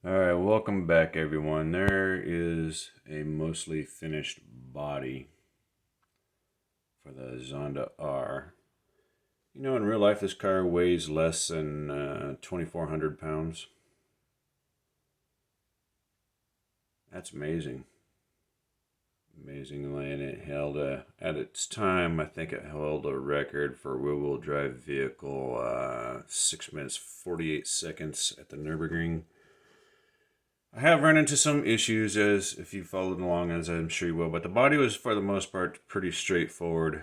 Alright, welcome back everyone. There is a mostly finished body for the Zonda R. You know, in real life this car weighs less than 2,400 pounds. That's amazing. Amazingly, and it held at its time, I think it held a record for rear-wheel drive vehicle, 6 minutes 48 seconds at the Nürburgring. I have run into some issues, as if you followed along, as I'm sure you will, but the body was for the most part pretty straightforward.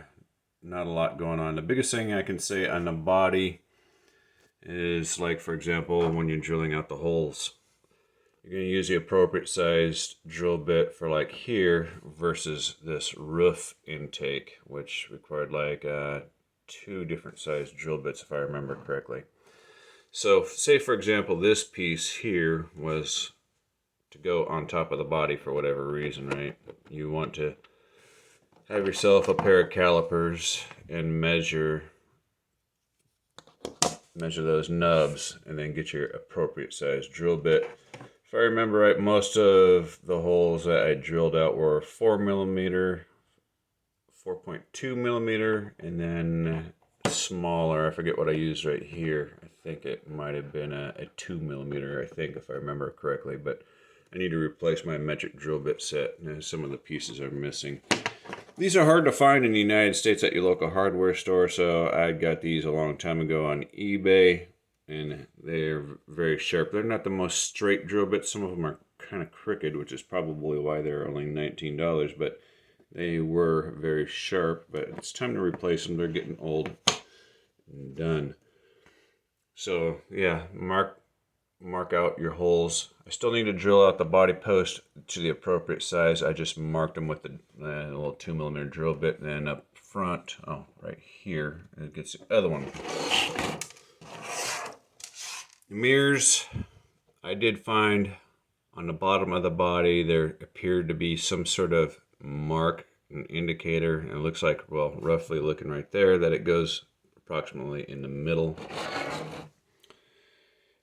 Not a lot going on. The biggest thing I can say on the body is, like, for example, when you're drilling out the holes, you're going to use the appropriate sized drill bit for like here versus this roof intake, which required like two different sized drill bits if I remember correctly. So say for example this piece here was to go on top of the body for whatever reason, right? You want to have yourself a pair of calipers and measure those nubs and then get your appropriate size drill bit. If I remember right, most of the holes that I drilled out were 4mm, 4.2 millimeter, and then smaller. I forget what I used right here. I think it might have been a 2mm, I think, if I remember correctly, but I need to replace my metric drill bit set. Some of the pieces are missing. These are hard to find in the United States at your local hardware store, so I got these a long time ago on eBay, and they're very sharp. They're not the most straight drill bits. Some of them are kind of crooked, which is probably why they're only $19, but they were very sharp. But it's time to replace them. They're getting old and done. So yeah, mark out your holes. I still need to drill out the body post to the appropriate size. I just marked them with the little 2mm drill bit, and then up front, oh, right here, it gets the other one. The mirrors, I did find on the bottom of the body there appeared to be some sort of mark, an indicator, and it looks like, well, roughly looking right there, that it goes approximately in the middle.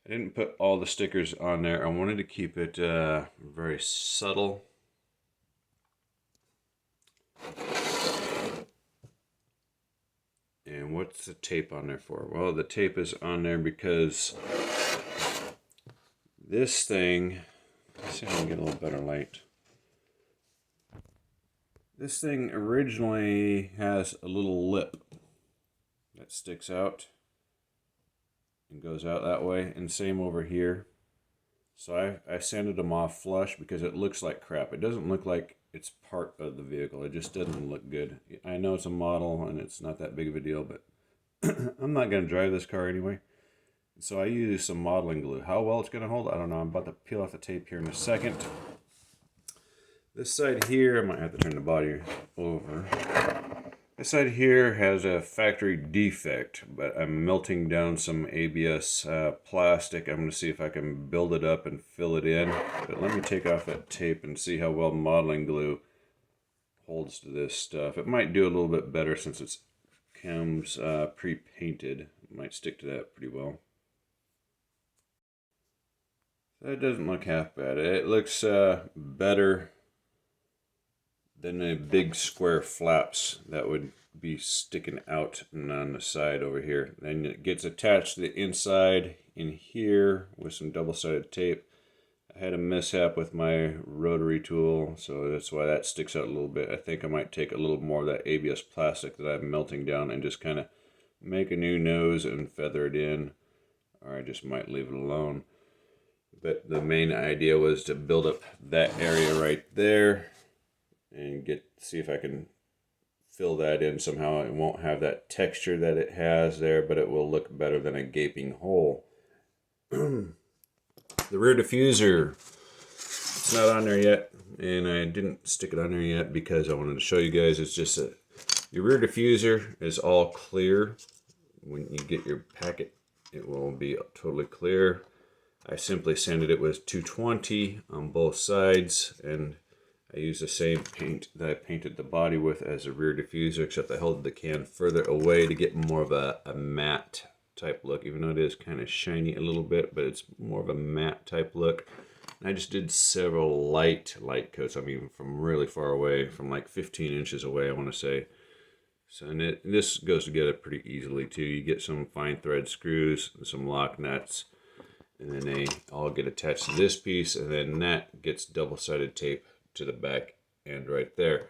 I didn't put all the stickers on there. I wanted to keep it very subtle. And what's the tape on there for? Well, the tape is on there because this thing, let's see if I can get a little better light. This thing originally has a little lip that sticks out and goes out that way, and same over here. So I sanded them off flush because it looks like crap. It doesn't look like it's part of the vehicle. It just doesn't look good. I know it's a model and it's not that big of a deal, but I'm not going to drive this car anyway. So I use some modeling glue. How well it's going to hold, I don't know. I'm about to peel off the tape here in a second. This side here, I might have to turn the body over. This side here has a factory defect, but I'm melting down some ABS plastic. I'm going to see if I can build it up and fill it in. But let me take off that tape and see how well modeling glue holds to this stuff. It might do a little bit better since it comes pre-painted. It might stick to that pretty well. That doesn't look half bad. It looks better than the big square flaps that would be sticking out and on the side over here. Then it gets attached to the inside in here with some double-sided tape. I had a mishap with my rotary tool, so that's why that sticks out a little bit. I think I might take a little more of that ABS plastic that I'm melting down and just kind of make a new nose and feather it in, or I just might leave it alone. But the main idea was to build up that area right there and see if I can fill that in somehow. It won't have that texture that it has there, but it will look better than a gaping hole. The rear diffuser, it's not on there yet, and I didn't stick it on there yet because I wanted to show you guys. It's just your rear diffuser is all clear. When you get your packet, it will be totally clear. I simply sanded it with 220 on both sides, and I used the same paint that I painted the body with as a rear diffuser, except I held the can further away to get more of a matte type look, even though it is kind of shiny a little bit, but it's more of a matte type look. And I just did several light coats. I mean, from really far away, from like 15 inches away, I want to say. So, and this goes together pretty easily too. You get some fine thread screws and some lock nuts, and then they all get attached to this piece, and then that gets double-sided tape to the back end right there.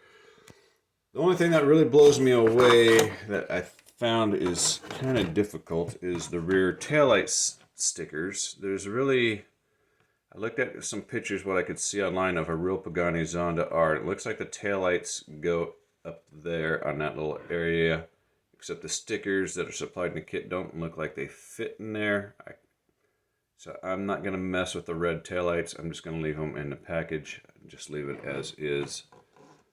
The only thing that really blows me away that I found is kind of difficult is the rear taillight stickers. There's really, I looked at some pictures what I could see online of a real Pagani Zonda R. It looks like the taillights go up there on that little area, except the stickers that are supplied in the kit don't look like they fit in there. So I'm not going to mess with the red taillights. I'm just going to leave them in the package. Just leave it as is.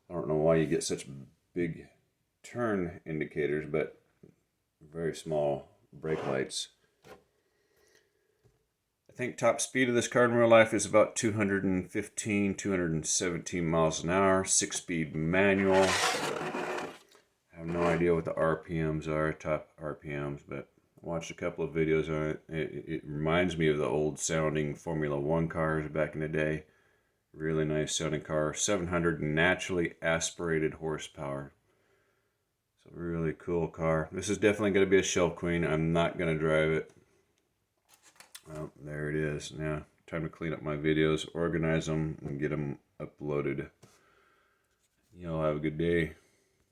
I don't know why you get such big turn indicators, but very small brake lights. I think top speed of this car in real life is about 215, 217 miles an hour, 6-speed manual. I have no idea what the RPMs are, top RPMs, but I watched a couple of videos on it. It reminds me of the old sounding Formula One cars back in the day. Really nice sounding car. 700 naturally aspirated horsepower. So really cool car. This is definitely going to be a shelf queen. I'm not going to drive it. Well, there it is. Now, time to clean up my videos, organize them, and get them uploaded. Y'all have a good day.